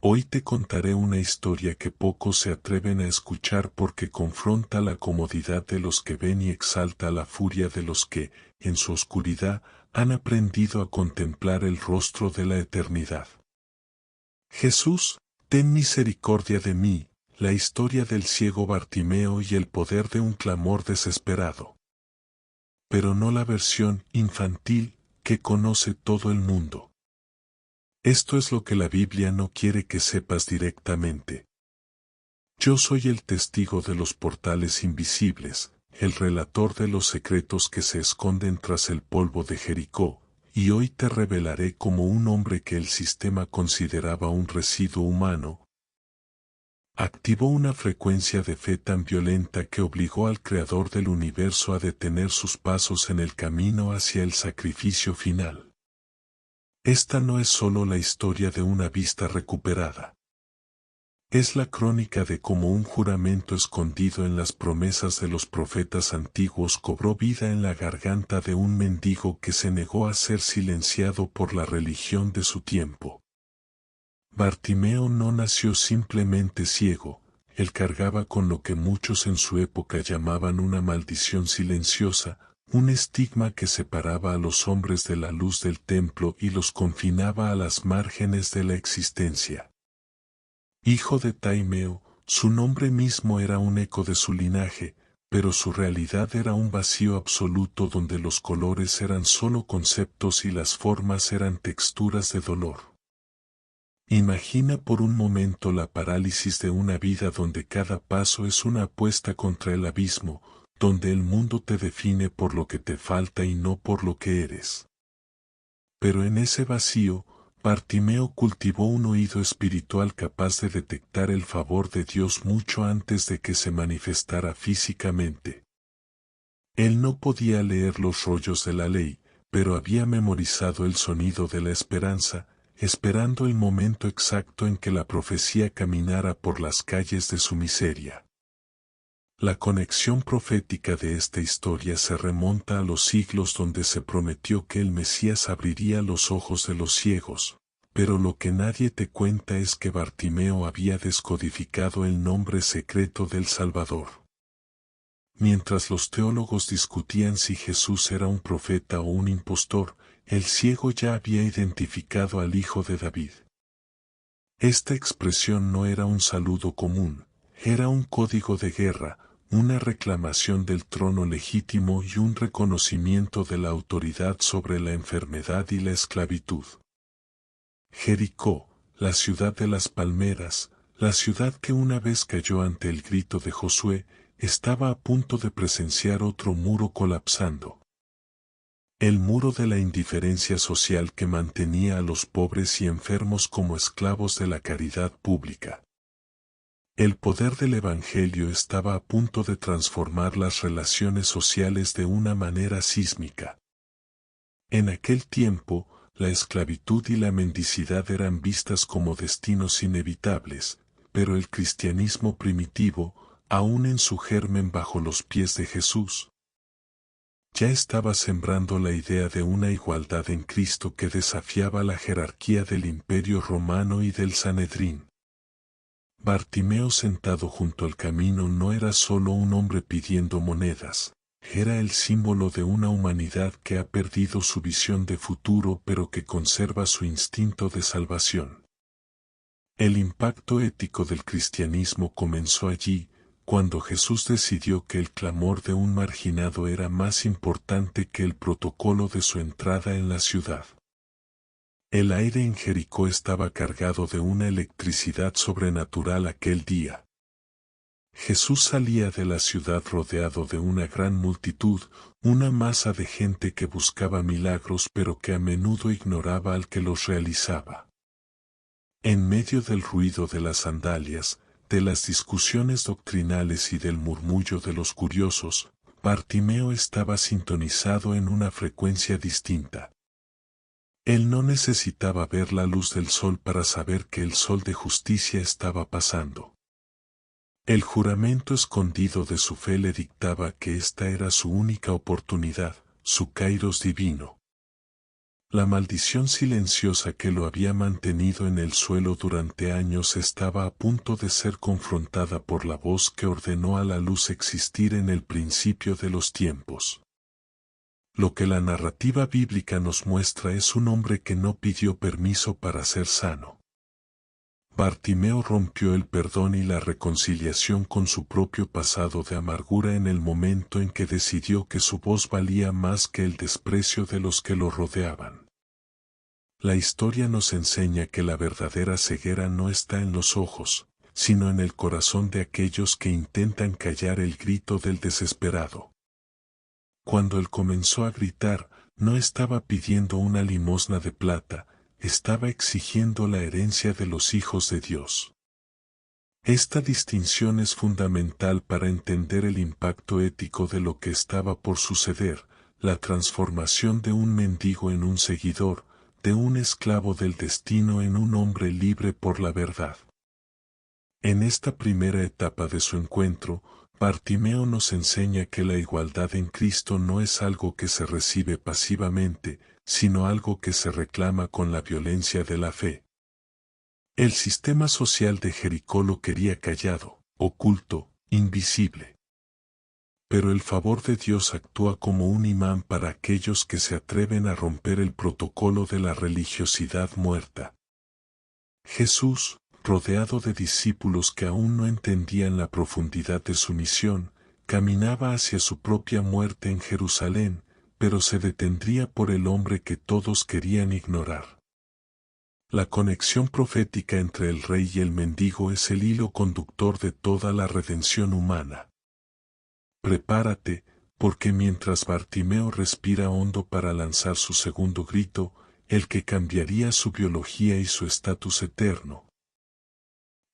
Hoy te contaré una historia que pocos se atreven a escuchar porque confronta la comodidad de los que ven y exalta la furia de los que, en su oscuridad, han aprendido a contemplar el rostro de la eternidad. Jesús, ten misericordia de mí, la historia del ciego Bartimeo y el poder de un clamor desesperado. Pero no la versión infantil que conoce todo el mundo. Esto es lo que la Biblia no quiere que sepas directamente. Yo soy el testigo de los portales invisibles, el relator de los secretos que se esconden tras el polvo de Jericó, y hoy te revelaré como un hombre que el sistema consideraba un residuo humano. Activó una frecuencia de fe tan violenta que obligó al Creador del universo a detener sus pasos en el camino hacia el sacrificio final. Esta no es solo la historia de una vista recuperada. Es la crónica de cómo un juramento escondido en las promesas de los profetas antiguos cobró vida en la garganta de un mendigo que se negó a ser silenciado por la religión de su tiempo. Bartimeo no nació simplemente ciego, él cargaba con lo que muchos en su época llamaban una maldición silenciosa, un estigma que separaba a los hombres de la luz del templo y los confinaba a las márgenes de la existencia. Hijo de Taimeo, su nombre mismo era un eco de su linaje, pero su realidad era un vacío absoluto donde los colores eran solo conceptos y las formas eran texturas de dolor. Imagina por un momento la parálisis de una vida donde cada paso es una apuesta contra el abismo, donde el mundo te define por lo que te falta y no por lo que eres. Pero en ese vacío, Bartimeo cultivó un oído espiritual capaz de detectar el favor de Dios mucho antes de que se manifestara físicamente. Él no podía leer los rollos de la ley, pero había memorizado el sonido de la esperanza, esperando el momento exacto en que la profecía caminara por las calles de su miseria. La conexión profética de esta historia se remonta a los siglos donde se prometió que el Mesías abriría los ojos de los ciegos, pero lo que nadie te cuenta es que Bartimeo había descodificado el nombre secreto del Salvador. Mientras los teólogos discutían si Jesús era un profeta o un impostor, el ciego ya había identificado al Hijo de David. Esta expresión no era un saludo común, era un código de guerra, una reclamación del trono legítimo y un reconocimiento de la autoridad sobre la enfermedad y la esclavitud. Jericó, la ciudad de las palmeras, la ciudad que una vez cayó ante el grito de Josué, estaba a punto de presenciar otro muro colapsando. El muro de la indiferencia social que mantenía a los pobres y enfermos como esclavos de la caridad pública. El poder del Evangelio estaba a punto de transformar las relaciones sociales de una manera sísmica. En aquel tiempo, la esclavitud y la mendicidad eran vistas como destinos inevitables, pero el cristianismo primitivo, aún en su germen bajo los pies de Jesús, ya estaba sembrando la idea de una igualdad en Cristo que desafiaba la jerarquía del Imperio Romano y del Sanedrín. Bartimeo sentado junto al camino no era solo un hombre pidiendo monedas, era el símbolo de una humanidad que ha perdido su visión de futuro pero que conserva su instinto de salvación. El impacto ético del cristianismo comenzó allí, cuando Jesús decidió que el clamor de un marginado era más importante que el protocolo de su entrada en la ciudad. El aire en Jericó estaba cargado de una electricidad sobrenatural aquel día. Jesús salía de la ciudad rodeado de una gran multitud, una masa de gente que buscaba milagros pero que a menudo ignoraba al que los realizaba. En medio del ruido de las sandalias, de las discusiones doctrinales y del murmullo de los curiosos, Bartimeo estaba sintonizado en una frecuencia distinta. Él no necesitaba ver la luz del sol para saber que el sol de justicia estaba pasando. El juramento escondido de su fe le dictaba que esta era su única oportunidad, su kairos divino. La maldición silenciosa que lo había mantenido en el suelo durante años estaba a punto de ser confrontada por la voz que ordenó a la luz existir en el principio de los tiempos. Lo que la narrativa bíblica nos muestra es un hombre que no pidió permiso para ser sano. Bartimeo rompió el perdón y la reconciliación con su propio pasado de amargura en el momento en que decidió que su voz valía más que el desprecio de los que lo rodeaban. La historia nos enseña que la verdadera ceguera no está en los ojos, sino en el corazón de aquellos que intentan callar el grito del desesperado. Cuando él comenzó a gritar, no estaba pidiendo una limosna de plata, estaba exigiendo la herencia de los hijos de Dios. Esta distinción es fundamental para entender el impacto ético de lo que estaba por suceder, la transformación de un mendigo en un seguidor, de un esclavo del destino en un hombre libre por la verdad. En esta primera etapa de su encuentro, Bartimeo nos enseña que la igualdad en Cristo no es algo que se recibe pasivamente, sino algo que se reclama con la violencia de la fe. El sistema social de Jericó lo quería callado, oculto, invisible. Pero el favor de Dios actúa como un imán para aquellos que se atreven a romper el protocolo de la religiosidad muerta. Jesús, rodeado de discípulos que aún no entendían la profundidad de su misión, caminaba hacia su propia muerte en Jerusalén, pero se detendría por el hombre que todos querían ignorar. La conexión profética entre el rey y el mendigo es el hilo conductor de toda la redención humana. Prepárate, porque mientras Bartimeo respira hondo para lanzar su segundo grito, el que cambiaría su biología y su estatus eterno.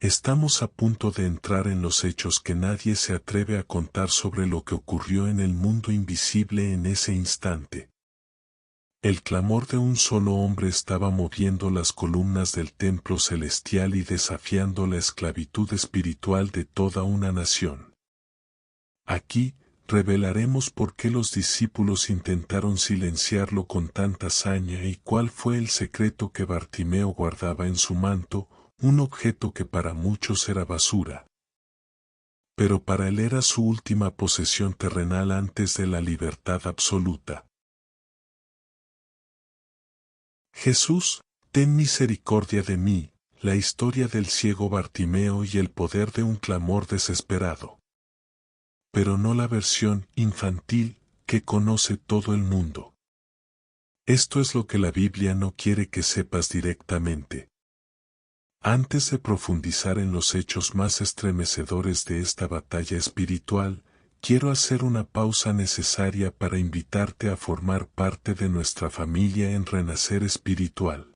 Estamos a punto de entrar en los hechos que nadie se atreve a contar sobre lo que ocurrió en el mundo invisible en ese instante. El clamor de un solo hombre estaba moviendo las columnas del templo celestial y desafiando la esclavitud espiritual de toda una nación. Aquí, revelaremos por qué los discípulos intentaron silenciarlo con tanta saña y cuál fue el secreto que Bartimeo guardaba en su manto, un objeto que para muchos era basura. Pero para él era su última posesión terrenal antes de la libertad absoluta. Jesús, ten misericordia de mí, la historia del ciego Bartimeo y el poder de un clamor desesperado. Pero no la versión infantil que conoce todo el mundo. Esto es lo que la Biblia no quiere que sepas directamente. Antes de profundizar en los hechos más estremecedores de esta batalla espiritual, quiero hacer una pausa necesaria para invitarte a formar parte de nuestra familia en Renacer Espiritual.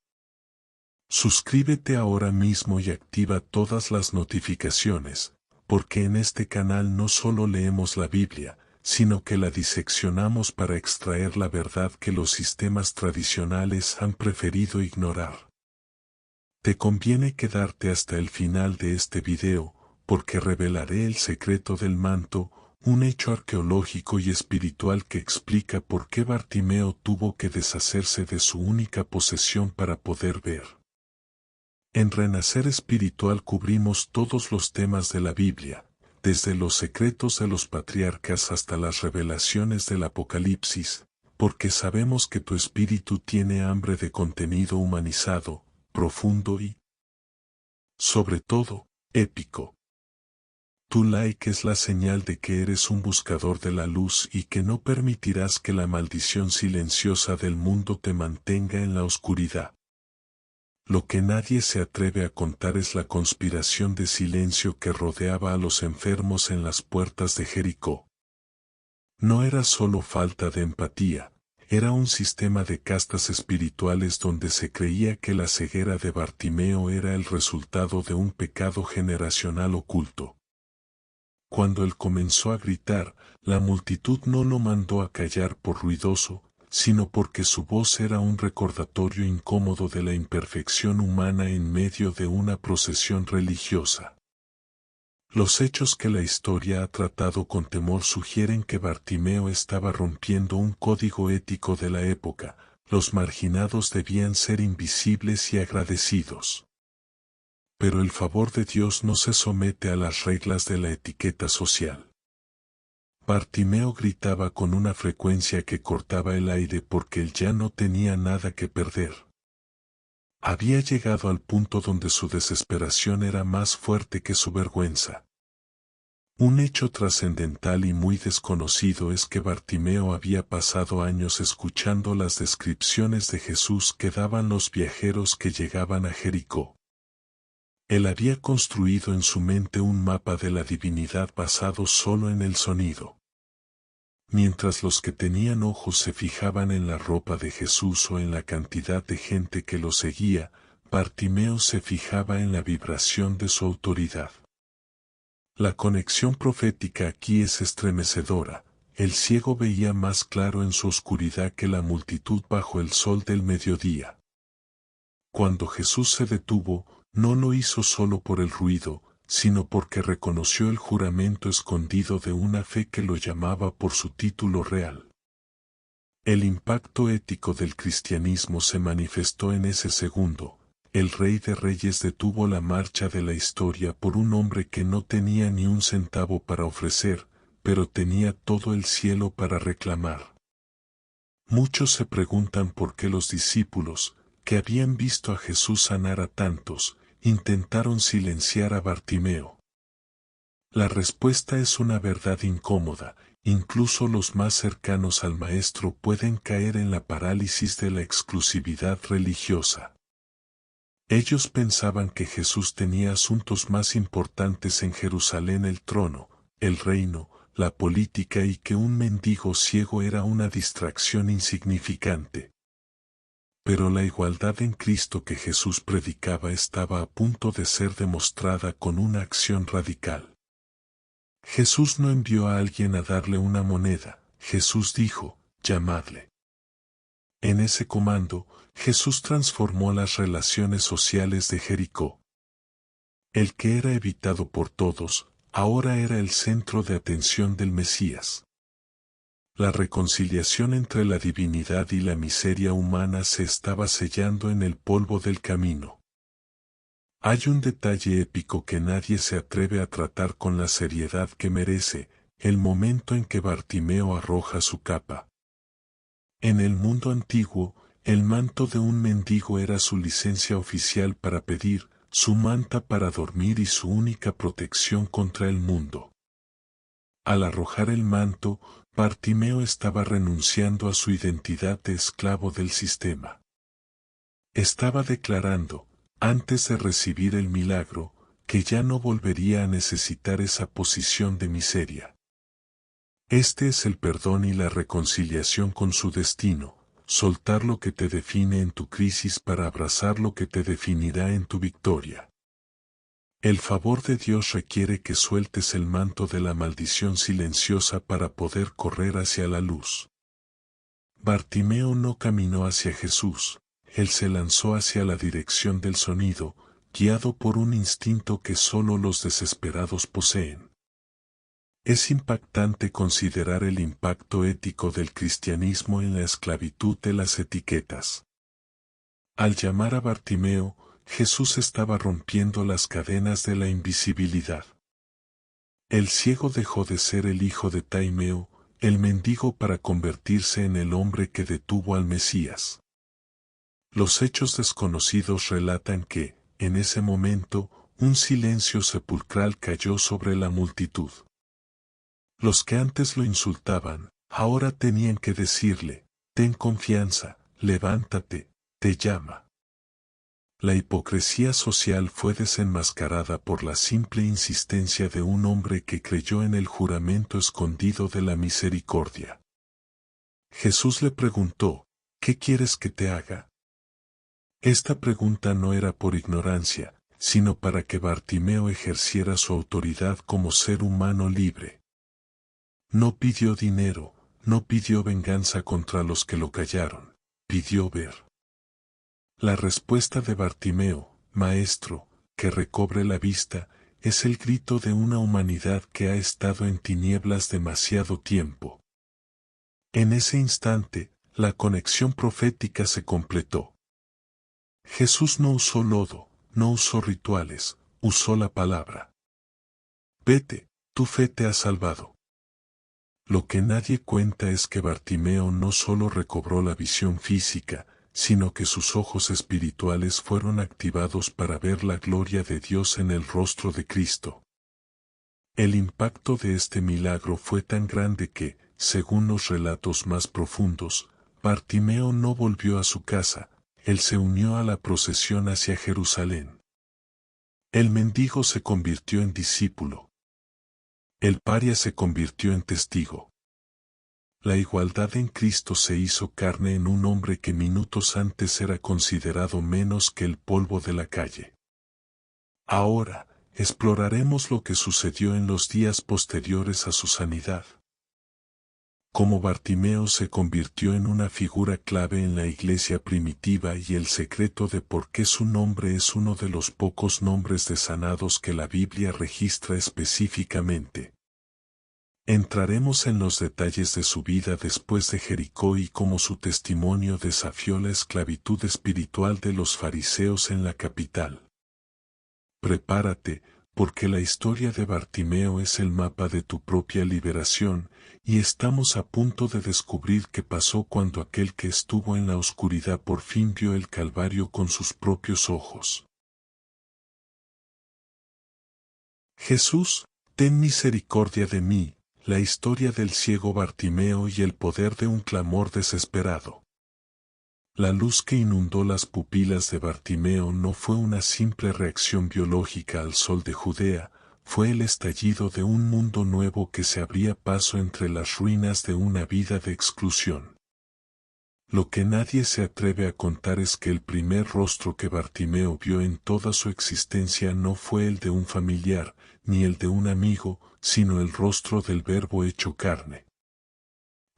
Suscríbete ahora mismo y activa todas las notificaciones, porque en este canal no solo leemos la Biblia, sino que la diseccionamos para extraer la verdad que los sistemas tradicionales han preferido ignorar. Te conviene quedarte hasta el final de este video, porque revelaré el secreto del manto, un hecho arqueológico y espiritual que explica por qué Bartimeo tuvo que deshacerse de su única posesión para poder ver. En Renacer Espiritual cubrimos todos los temas de la Biblia, desde los secretos de los patriarcas hasta las revelaciones del Apocalipsis, porque sabemos que tu espíritu tiene hambre de contenido humanizado, profundo y, sobre todo, épico. Tu like es la señal de que eres un buscador de la luz y que no permitirás que la maldición silenciosa del mundo te mantenga en la oscuridad. Lo que nadie se atreve a contar es la conspiración de silencio que rodeaba a los enfermos en las puertas de Jericó. No era solo falta de empatía, era un sistema de castas espirituales donde se creía que la ceguera de Bartimeo era el resultado de un pecado generacional oculto. Cuando él comenzó a gritar, la multitud no lo mandó a callar por ruidoso, sino porque su voz era un recordatorio incómodo de la imperfección humana en medio de una procesión religiosa. Los hechos que la historia ha tratado con temor sugieren que Bartimeo estaba rompiendo un código ético de la época, Los marginados debían ser invisibles y agradecidos. Pero el favor de Dios no se somete a las reglas de la etiqueta social. Bartimeo gritaba con una frecuencia que cortaba el aire porque él ya no tenía nada que perder. Había llegado al punto donde su desesperación era más fuerte que su vergüenza. Un hecho trascendental y muy desconocido es que Bartimeo había pasado años escuchando las descripciones de Jesús que daban los viajeros que llegaban a Jericó. Él había construido en su mente un mapa de la divinidad basado solo en el sonido. Mientras los que tenían ojos se fijaban en la ropa de Jesús o en la cantidad de gente que lo seguía, Bartimeo se fijaba en la vibración de su autoridad. La conexión profética aquí es estremecedora. El ciego veía más claro en su oscuridad que la multitud bajo el sol del mediodía. Cuando Jesús se detuvo, no lo hizo solo por el ruido, sino porque reconoció el juramento escondido de una fe que lo llamaba por su título real. El impacto ético del cristianismo se manifestó en ese segundo. El Rey de Reyes detuvo la marcha de la historia por un hombre que no tenía ni un centavo para ofrecer, pero tenía todo el cielo para reclamar. Muchos se preguntan por qué los discípulos, que habían visto a Jesús sanar a tantos, intentaron silenciar a Bartimeo. La respuesta es una verdad incómoda. Incluso los más cercanos al Maestro pueden caer en la parálisis de la exclusividad religiosa. Ellos pensaban que Jesús tenía asuntos más importantes en Jerusalén: el trono, el reino, la política, y que un mendigo ciego era una distracción insignificante. Pero la igualdad en Cristo que Jesús predicaba estaba a punto de ser demostrada con una acción radical. Jesús no envió a alguien a darle una moneda. Jesús dijo: llamadle. En ese comando, Jesús transformó las relaciones sociales de Jericó. El que era evitado por todos, ahora era el centro de atención del Mesías. La reconciliación entre la divinidad y la miseria humana se estaba sellando en el polvo del camino. Hay un detalle épico que nadie se atreve a tratar con la seriedad que merece: el momento en que Bartimeo arroja su capa. En el mundo antiguo, el manto de un mendigo era su licencia oficial para pedir, su manta para dormir y su única protección contra el mundo. Al arrojar el manto, Bartimeo estaba renunciando a su identidad de esclavo del sistema. Estaba declarando, antes de recibir el milagro, que ya no volvería a necesitar esa posición de miseria. Este es el perdón y la reconciliación con su destino: soltar lo que te define en tu crisis para abrazar lo que te definirá en tu victoria. El favor de Dios requiere que sueltes el manto de la maldición silenciosa para poder correr hacia la luz. Bartimeo no caminó hacia Jesús, él se lanzó hacia la dirección del sonido, guiado por un instinto que solo los desesperados poseen. Es impactante considerar el impacto ético del cristianismo en la esclavitud de las etiquetas. Al llamar a Bartimeo, Jesús estaba rompiendo las cadenas de la invisibilidad. El ciego dejó de ser el hijo de Taimeo, el mendigo, para convertirse en el hombre que detuvo al Mesías. Los hechos desconocidos relatan que, en ese momento, un silencio sepulcral cayó sobre la multitud. Los que antes lo insultaban, ahora tenían que decirle: ten confianza, levántate, te llama. La hipocresía social fue desenmascarada por la simple insistencia de un hombre que creyó en el juramento escondido de la misericordia. Jesús le preguntó: ¿qué quieres que te haga? Esta pregunta no era por ignorancia, sino para que Bartimeo ejerciera su autoridad como ser humano libre. No pidió dinero, no pidió venganza contra los que lo callaron, pidió ver. La respuesta de Bartimeo: Maestro, que recobre la vista, es el grito de una humanidad que ha estado en tinieblas demasiado tiempo. En ese instante, la conexión profética se completó. Jesús no usó lodo, no usó rituales, usó la palabra. Vete, tu fe te ha salvado. Lo que nadie cuenta es que Bartimeo no solo recobró la visión física, sino que sus ojos espirituales fueron activados para ver la gloria de Dios en el rostro de Cristo. El impacto de este milagro fue tan grande que, según los relatos más profundos, Bartimeo no volvió a su casa, él se unió a la procesión hacia Jerusalén. El mendigo se convirtió en discípulo. El paria se convirtió en testigo. La igualdad en Cristo se hizo carne en un hombre que minutos antes era considerado menos que el polvo de la calle. Ahora, exploraremos lo que sucedió en los días posteriores a su sanidad. Cómo Bartimeo se convirtió en una figura clave en la iglesia primitiva y el secreto de por qué su nombre es uno de los pocos nombres de sanados que la Biblia registra específicamente. Entraremos en los detalles de su vida después de Jericó y cómo su testimonio desafió la esclavitud espiritual de los fariseos en la capital. Prepárate, porque la historia de Bartimeo es el mapa de tu propia liberación, y estamos a punto de descubrir qué pasó cuando aquel que estuvo en la oscuridad por fin vio el Calvario con sus propios ojos. Jesús, ten misericordia de mí. La historia del ciego Bartimeo y el poder de un clamor desesperado. La luz que inundó las pupilas de Bartimeo no fue una simple reacción biológica al sol de Judea, fue el estallido de un mundo nuevo que se abría paso entre las ruinas de una vida de exclusión. Lo que nadie se atreve a contar es que el primer rostro que Bartimeo vio en toda su existencia no fue el de un familiar, ni el de un amigo, sino el rostro del Verbo hecho carne.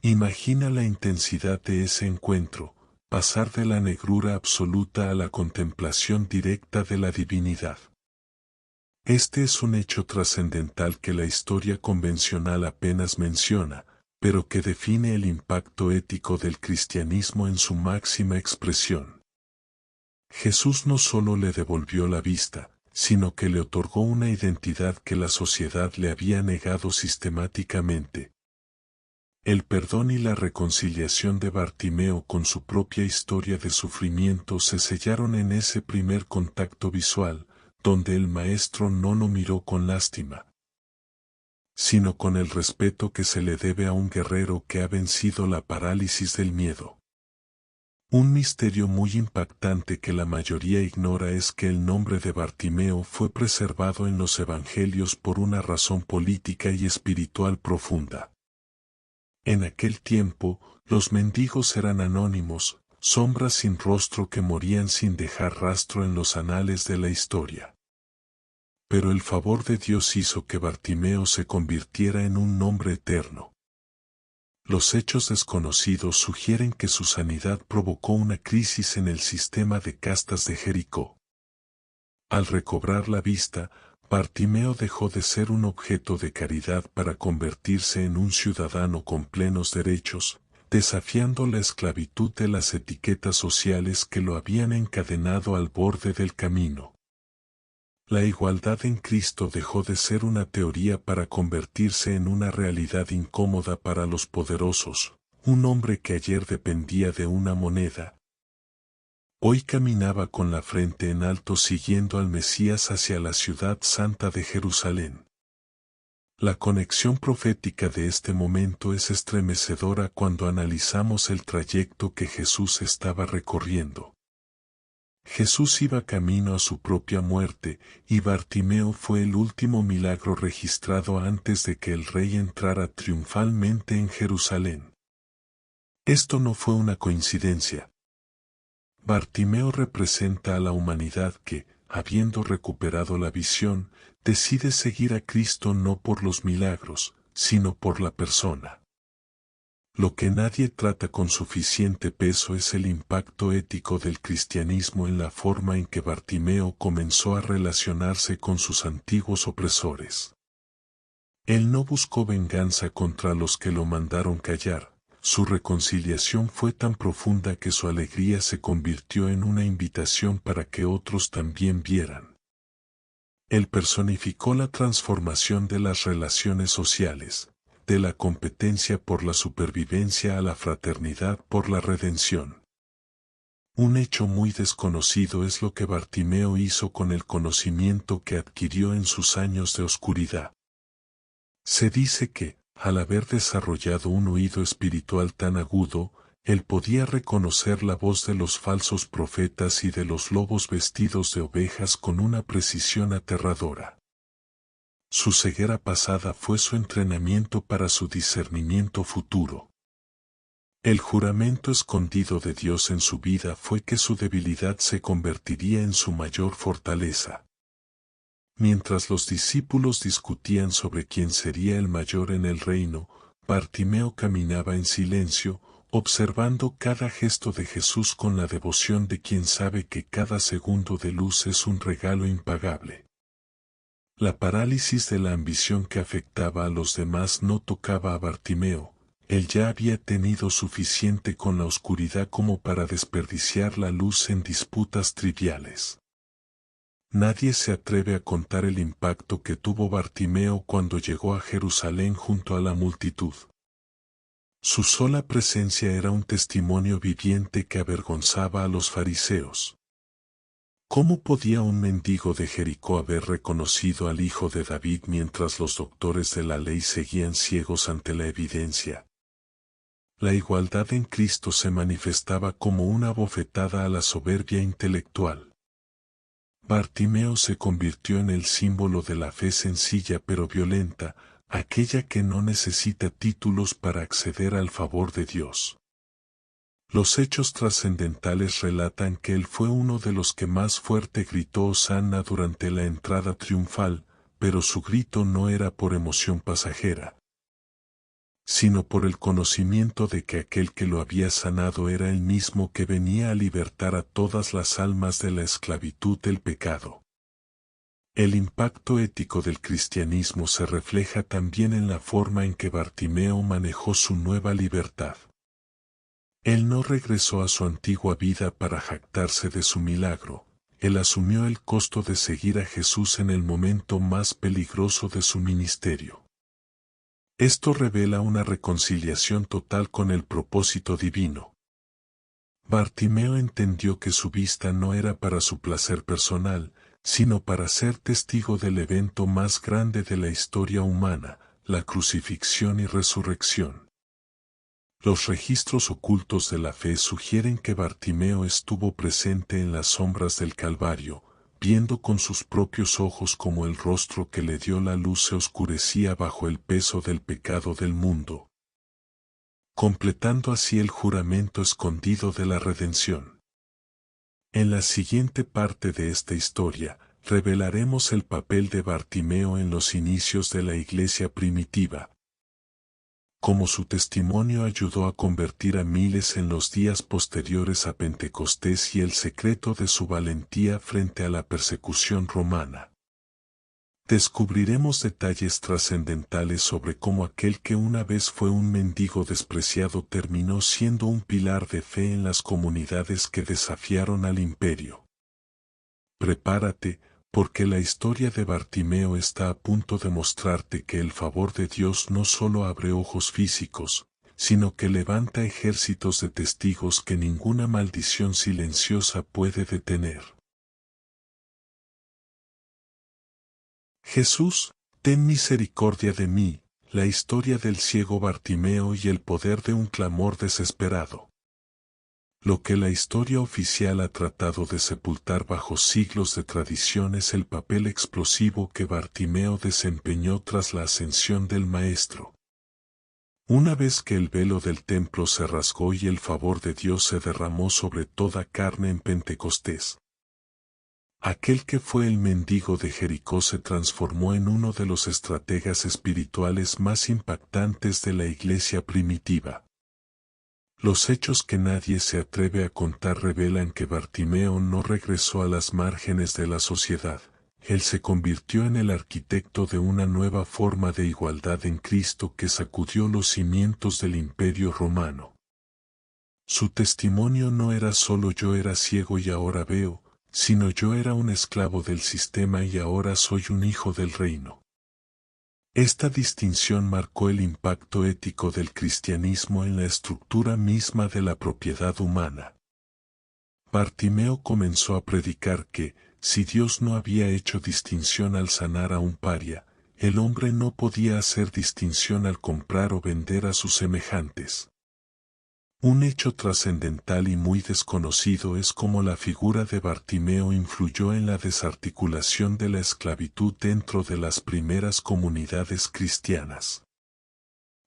Imagina la intensidad de ese encuentro, pasar de la negrura absoluta a la contemplación directa de la divinidad. Este es un hecho trascendental que la historia convencional apenas menciona, pero que define el impacto ético del cristianismo en su máxima expresión. Jesús no solo le devolvió la vista, sino que le otorgó una identidad que la sociedad le había negado sistemáticamente. El perdón y la reconciliación de Bartimeo con su propia historia de sufrimiento se sellaron en ese primer contacto visual, donde el Maestro no lo miró con lástima, sino con el respeto que se le debe a un guerrero que ha vencido la parálisis del miedo. Un misterio muy impactante que la mayoría ignora es que el nombre de Bartimeo fue preservado en los evangelios por una razón política y espiritual profunda. En aquel tiempo, los mendigos eran anónimos, sombras sin rostro que morían sin dejar rastro en los anales de la historia. Pero el favor de Dios hizo que Bartimeo se convirtiera en un nombre eterno. Los hechos desconocidos sugieren que su sanidad provocó una crisis en el sistema de castas de Jericó. Al recobrar la vista, Bartimeo dejó de ser un objeto de caridad para convertirse en un ciudadano con plenos derechos, desafiando la esclavitud de las etiquetas sociales que lo habían encadenado al borde del camino. La igualdad en Cristo dejó de ser una teoría para convertirse en una realidad incómoda para los poderosos. Un hombre que ayer dependía de una moneda, hoy caminaba con la frente en alto siguiendo al Mesías hacia la ciudad santa de Jerusalén. La conexión profética de este momento es estremecedora cuando analizamos el trayecto que Jesús estaba recorriendo. Jesús iba camino a su propia muerte, y Bartimeo fue el último milagro registrado antes de que el rey entrara triunfalmente en Jerusalén. Esto no fue una coincidencia. Bartimeo representa a la humanidad que, habiendo recuperado la visión, decide seguir a Cristo no por los milagros, sino por la persona. Lo que nadie trata con suficiente peso es el impacto ético del cristianismo en la forma en que Bartimeo comenzó a relacionarse con sus antiguos opresores. Él no buscó venganza contra los que lo mandaron callar, su reconciliación fue tan profunda que su alegría se convirtió en una invitación para que otros también vieran. Él personificó la transformación de las relaciones sociales, de la competencia por la supervivencia a la fraternidad por la redención. Un hecho muy desconocido es lo que Bartimeo hizo con el conocimiento que adquirió en sus años de oscuridad. Se dice que, al haber desarrollado un oído espiritual tan agudo, él podía reconocer la voz de los falsos profetas y de los lobos vestidos de ovejas con una precisión aterradora. Su ceguera pasada fue su entrenamiento para su discernimiento futuro. El juramento escondido de Dios en su vida fue que su debilidad se convertiría en su mayor fortaleza. Mientras los discípulos discutían sobre quién sería el mayor en el reino, Bartimeo caminaba en silencio, observando cada gesto de Jesús con la devoción de quien sabe que cada segundo de luz es un regalo impagable. La parálisis de la ambición que afectaba a los demás no tocaba a Bartimeo. Él ya había tenido suficiente con la oscuridad como para desperdiciar la luz en disputas triviales. Nadie se atreve a contar el impacto que tuvo Bartimeo cuando llegó a Jerusalén junto a la multitud. Su sola presencia era un testimonio viviente que avergonzaba a los fariseos. ¿Cómo podía un mendigo de Jericó haber reconocido al Hijo de David mientras los doctores de la ley seguían ciegos ante la evidencia? La igualdad en Cristo se manifestaba como una bofetada a la soberbia intelectual. Bartimeo se convirtió en el símbolo de la fe sencilla pero violenta, aquella que no necesita títulos para acceder al favor de Dios. Los hechos trascendentales relatan que él fue uno de los que más fuerte gritó Hosanna durante la entrada triunfal, pero su grito no era por emoción pasajera, sino por el conocimiento de que aquel que lo había sanado era el mismo que venía a libertar a todas las almas de la esclavitud del pecado. El impacto ético del cristianismo se refleja también en la forma en que Bartimeo manejó su nueva libertad. Él no regresó a su antigua vida para jactarse de su milagro, él asumió el costo de seguir a Jesús en el momento más peligroso de su ministerio. Esto revela una reconciliación total con el propósito divino. Bartimeo entendió que su vista no era para su placer personal, sino para ser testigo del evento más grande de la historia humana, la crucifixión y resurrección. Los registros ocultos de la fe sugieren que Bartimeo estuvo presente en las sombras del Calvario, viendo con sus propios ojos cómo el rostro que le dio la luz se oscurecía bajo el peso del pecado del mundo, completando así el juramento escondido de la redención. En la siguiente parte de esta historia, revelaremos el papel de Bartimeo en los inicios de la iglesia primitiva. Cómo su testimonio ayudó a convertir a miles en los días posteriores a Pentecostés y el secreto de su valentía frente a la persecución romana. Descubriremos detalles trascendentales sobre cómo aquel que una vez fue un mendigo despreciado terminó siendo un pilar de fe en las comunidades que desafiaron al imperio. Prepárate, porque la historia de Bartimeo está a punto de mostrarte que el favor de Dios no solo abre ojos físicos, sino que levanta ejércitos de testigos que ninguna maldición silenciosa puede detener. Jesús, ten misericordia de mí, la historia del ciego Bartimeo y el poder de un clamor desesperado. Lo que la historia oficial ha tratado de sepultar bajo siglos de tradición es el papel explosivo que Bartimeo desempeñó tras la ascensión del Maestro. Una vez que el velo del templo se rasgó y el favor de Dios se derramó sobre toda carne en Pentecostés, aquel que fue el mendigo de Jericó se transformó en uno de los estrategas espirituales más impactantes de la iglesia primitiva. Los hechos que nadie se atreve a contar revelan que Bartimeo no regresó a las márgenes de la sociedad, él se convirtió en el arquitecto de una nueva forma de igualdad en Cristo que sacudió los cimientos del Imperio Romano. Su testimonio no era solo yo era ciego y ahora veo, sino yo era un esclavo del sistema y ahora soy un hijo del reino. Esta distinción marcó el impacto ético del cristianismo en la estructura misma de la propiedad humana. Bartimeo comenzó a predicar que, si Dios no había hecho distinción al sanar a un paria, el hombre no podía hacer distinción al comprar o vender a sus semejantes. Un hecho trascendental y muy desconocido es cómo la figura de Bartimeo influyó en la desarticulación de la esclavitud dentro de las primeras comunidades cristianas.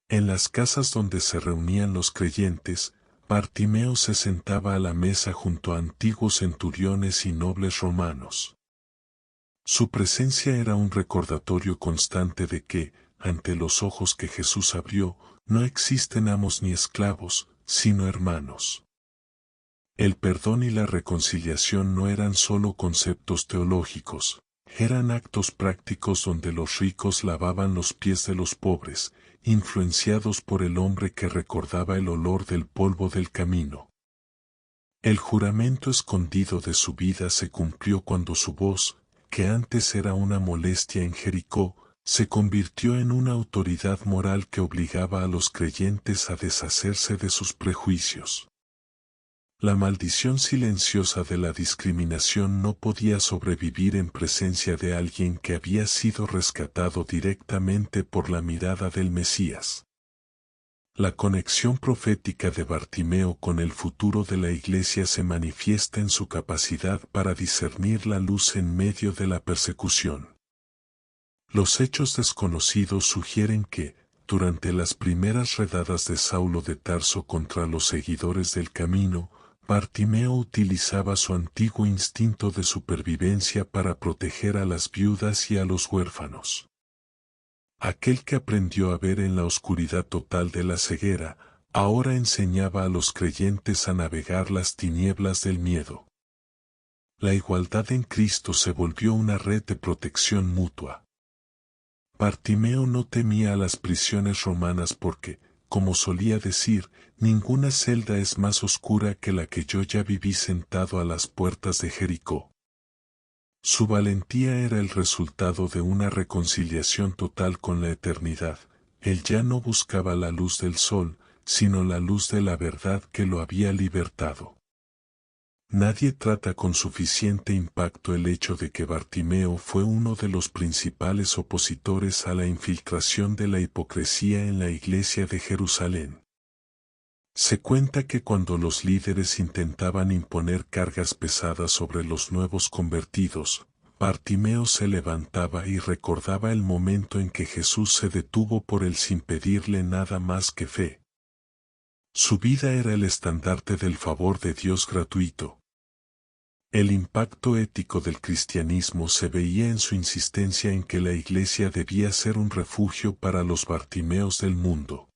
En las casas donde se reunían los creyentes, Bartimeo se sentaba a la mesa junto a antiguos centuriones y nobles romanos. Su presencia era un recordatorio constante de que, ante los ojos que Jesús abrió, no existen amos ni esclavos, sino hermanos. El perdón y la reconciliación no eran solo conceptos teológicos, eran actos prácticos donde los ricos lavaban los pies de los pobres, influenciados por el hombre que recordaba el olor del polvo del camino. El juramento escondido de su vida se cumplió cuando su voz, que antes era una molestia en Jericó, se convirtió en una autoridad moral que obligaba a los creyentes a deshacerse de sus prejuicios. La maldición silenciosa de la discriminación no podía sobrevivir en presencia de alguien que había sido rescatado directamente por la mirada del Mesías. La conexión profética de Bartimeo con el futuro de la Iglesia se manifiesta en su capacidad para discernir la luz en medio de la persecución. Los hechos desconocidos sugieren que, durante las primeras redadas de Saulo de Tarso contra los seguidores del camino, Bartimeo utilizaba su antiguo instinto de supervivencia para proteger a las viudas y a los huérfanos. Aquel que aprendió a ver en la oscuridad total de la ceguera, ahora enseñaba a los creyentes a navegar las tinieblas del miedo. La igualdad en Cristo se volvió una red de protección mutua. Bartimeo no temía a las prisiones romanas porque, como solía decir, ninguna celda es más oscura que la que yo ya viví sentado a las puertas de Jericó. Su valentía era el resultado de una reconciliación total con la eternidad. Él ya no buscaba la luz del sol, sino la luz de la verdad que lo había libertado. Nadie trata con suficiente impacto el hecho de que Bartimeo fue uno de los principales opositores a la infiltración de la hipocresía en la iglesia de Jerusalén. Se cuenta que cuando los líderes intentaban imponer cargas pesadas sobre los nuevos convertidos, Bartimeo se levantaba y recordaba el momento en que Jesús se detuvo por él sin pedirle nada más que fe. Su vida era el estandarte del favor de Dios gratuito. El impacto ético del cristianismo se veía en su insistencia en que la iglesia debía ser un refugio para los Bartimeos del mundo.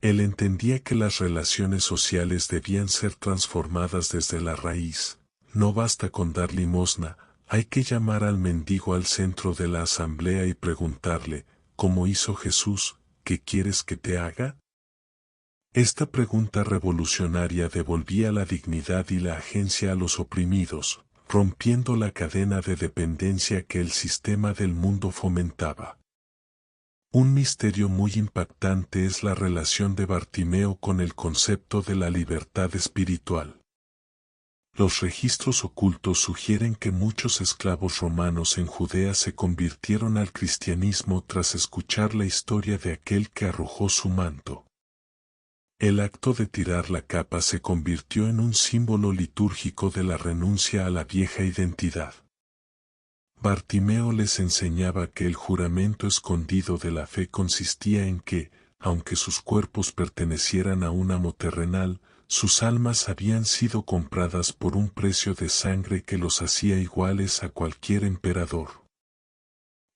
Él entendía que las relaciones sociales debían ser transformadas desde la raíz. No basta con dar limosna, hay que llamar al mendigo al centro de la asamblea y preguntarle, como hizo Jesús, ¿qué quieres que te haga? Esta pregunta revolucionaria devolvía la dignidad y la agencia a los oprimidos, rompiendo la cadena de dependencia que el sistema del mundo fomentaba. Un misterio muy impactante es la relación de Bartimeo con el concepto de la libertad espiritual. Los registros ocultos sugieren que muchos esclavos romanos en Judea se convirtieron al cristianismo tras escuchar la historia de aquel que arrojó su manto. El acto de tirar la capa se convirtió en un símbolo litúrgico de la renuncia a la vieja identidad. Bartimeo les enseñaba que el juramento escondido de la fe consistía en que, aunque sus cuerpos pertenecieran a un amo terrenal, sus almas habían sido compradas por un precio de sangre que los hacía iguales a cualquier emperador.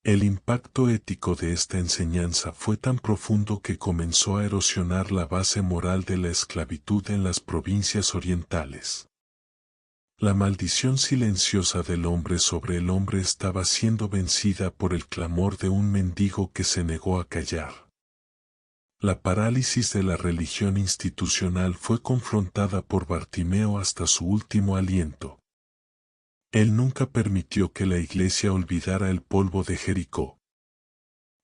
El impacto ético de esta enseñanza fue tan profundo que comenzó a erosionar la base moral de la esclavitud en las provincias orientales. La maldición silenciosa del hombre sobre el hombre estaba siendo vencida por el clamor de un mendigo que se negó a callar. La parálisis de la religión institucional fue confrontada por Bartimeo hasta su último aliento. Él nunca permitió que la iglesia olvidara el polvo de Jericó.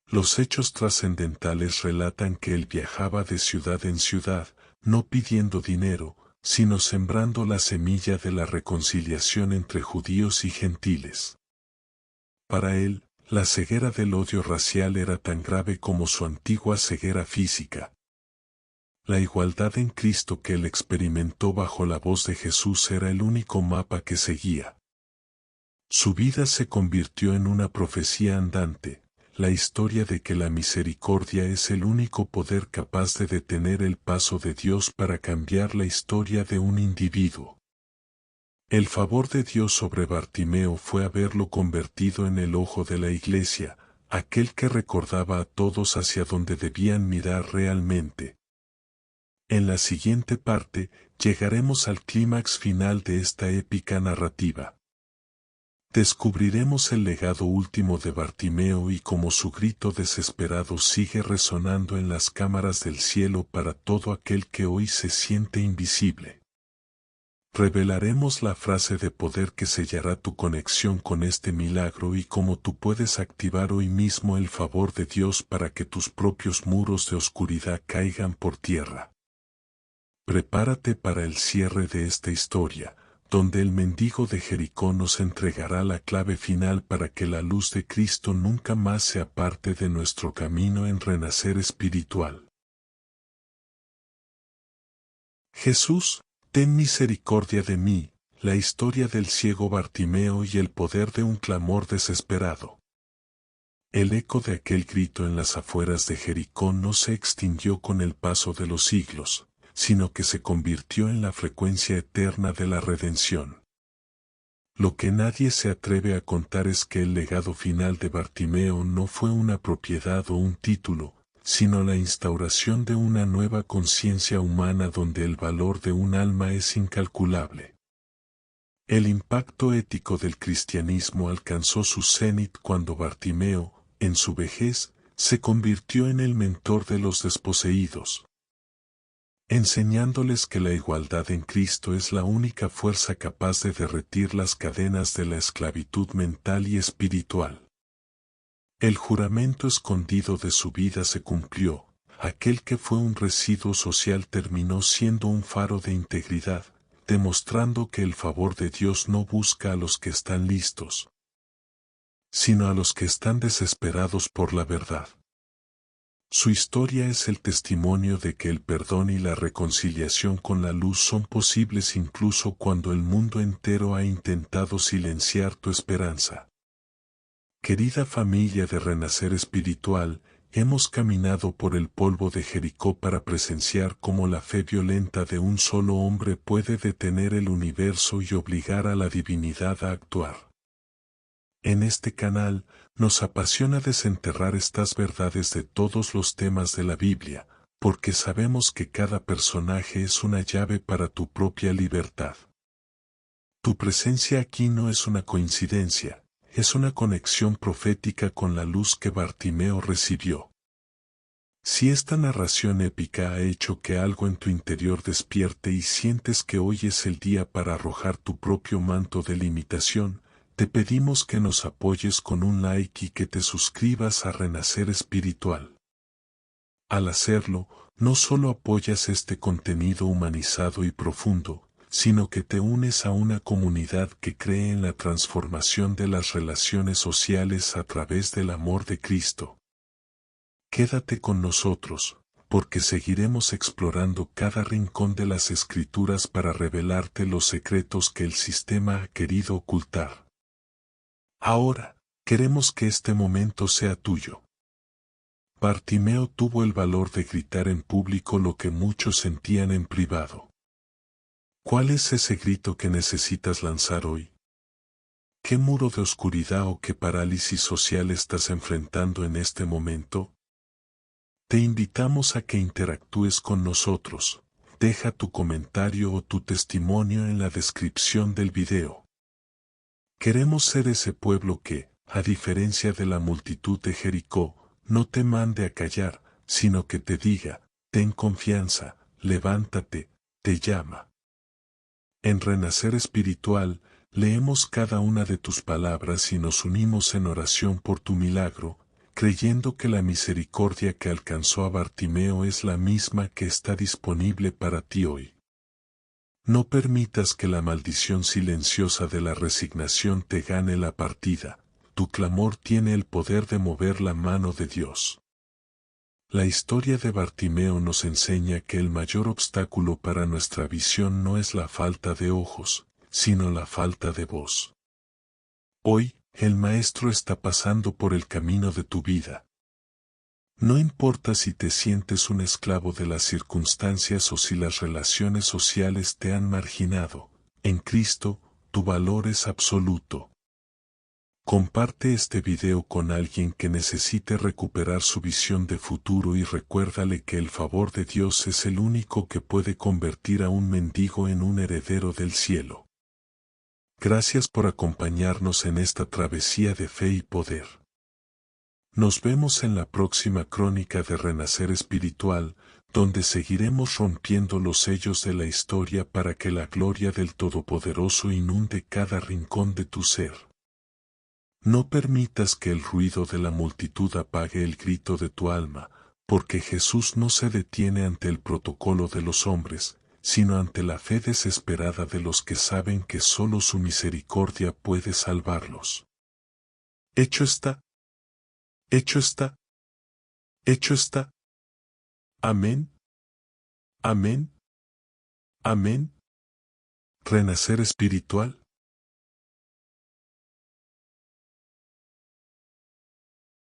Los hechos trascendentales relatan que él viajaba de ciudad en ciudad, no pidiendo dinero, sino sembrando la semilla de la reconciliación entre judíos y gentiles. Para él, la ceguera del odio racial era tan grave como su antigua ceguera física. La igualdad en Cristo que él experimentó bajo la voz de Jesús era el único mapa que seguía. Su vida se convirtió en una profecía andante, la historia de que la misericordia es el único poder capaz de detener el paso de Dios para cambiar la historia de un individuo. El favor de Dios sobre Bartimeo fue haberlo convertido en el ojo de la iglesia, aquel que recordaba a todos hacia donde debían mirar realmente. En la siguiente parte, llegaremos al clímax final de esta épica narrativa. Descubriremos el legado último de Bartimeo y cómo su grito desesperado sigue resonando en las cámaras del cielo para todo aquel que hoy se siente invisible. Revelaremos la frase de poder que sellará tu conexión con este milagro y cómo tú puedes activar hoy mismo el favor de Dios para que tus propios muros de oscuridad caigan por tierra. Prepárate para el cierre de esta historia, donde el mendigo de Jericó nos entregará la clave final para que la luz de Cristo nunca más se aparte de nuestro camino en renacer espiritual. Jesús, ten misericordia de mí, la historia del ciego Bartimeo y el poder de un clamor desesperado. El eco de aquel grito en las afueras de Jericó no se extinguió con el paso de los siglos, sino que se convirtió en la frecuencia eterna de la redención. Lo que nadie se atreve a contar es que el legado final de Bartimeo no fue una propiedad o un título, sino la instauración de una nueva conciencia humana donde el valor de un alma es incalculable. El impacto ético del cristianismo alcanzó su cenit cuando Bartimeo, en su vejez, se convirtió en el mentor de los desposeídos, enseñándoles que la igualdad en Cristo es la única fuerza capaz de derretir las cadenas de la esclavitud mental y espiritual. El juramento escondido de su vida se cumplió, aquel que fue un residuo social terminó siendo un faro de integridad, demostrando que el favor de Dios no busca a los que están listos, sino a los que están desesperados por la verdad. Su historia es el testimonio de que el perdón y la reconciliación con la luz son posibles incluso cuando el mundo entero ha intentado silenciar tu esperanza. Querida familia de Renacer Espiritual, hemos caminado por el polvo de Jericó para presenciar cómo la fe violenta de un solo hombre puede detener el universo y obligar a la divinidad a actuar. En este canal, nos apasiona desenterrar estas verdades de todos los temas de la Biblia, porque sabemos que cada personaje es una llave para tu propia libertad. Tu presencia aquí no es una coincidencia, es una conexión profética con la luz que Bartimeo recibió. Si esta narración épica ha hecho que algo en tu interior despierte y sientes que hoy es el día para arrojar tu propio manto de limitación, te pedimos que nos apoyes con un like y que te suscribas a Renacer Espiritual. Al hacerlo, no solo apoyas este contenido humanizado y profundo, sino que te unes a una comunidad que cree en la transformación de las relaciones sociales a través del amor de Cristo. Quédate con nosotros, porque seguiremos explorando cada rincón de las Escrituras para revelarte los secretos que el sistema ha querido ocultar. Ahora, queremos que este momento sea tuyo. Bartimeo tuvo el valor de gritar en público lo que muchos sentían en privado. ¿Cuál es ese grito que necesitas lanzar hoy? ¿Qué muro de oscuridad o qué parálisis social estás enfrentando en este momento? Te invitamos a que interactúes con nosotros, deja tu comentario o tu testimonio en la descripción del video. Queremos ser ese pueblo que, a diferencia de la multitud de Jericó, no te mande a callar, sino que te diga, ten confianza, levántate, te llama. En Renacer Espiritual, leemos cada una de tus palabras y nos unimos en oración por tu milagro, creyendo que la misericordia que alcanzó a Bartimeo es la misma que está disponible para ti hoy. No permitas que la maldición silenciosa de la resignación te gane la partida, tu clamor tiene el poder de mover la mano de Dios. La historia de Bartimeo nos enseña que el mayor obstáculo para nuestra visión no es la falta de ojos, sino la falta de voz. Hoy, el Maestro está pasando por el camino de tu vida. No importa si te sientes un esclavo de las circunstancias o si las relaciones sociales te han marginado, en Cristo, tu valor es absoluto. Comparte este video con alguien que necesite recuperar su visión de futuro y recuérdale que el favor de Dios es el único que puede convertir a un mendigo en un heredero del cielo. Gracias por acompañarnos en esta travesía de fe y poder. Nos vemos en la próxima crónica de Renacer Espiritual, donde seguiremos rompiendo los sellos de la historia para que la gloria del Todopoderoso inunde cada rincón de tu ser. No permitas que el ruido de la multitud apague el grito de tu alma, porque Jesús no se detiene ante el protocolo de los hombres, sino ante la fe desesperada de los que saben que solo su misericordia puede salvarlos. Hecho está. Hecho está. Hecho está. Amén. Amén. Amén. Renacer espiritual.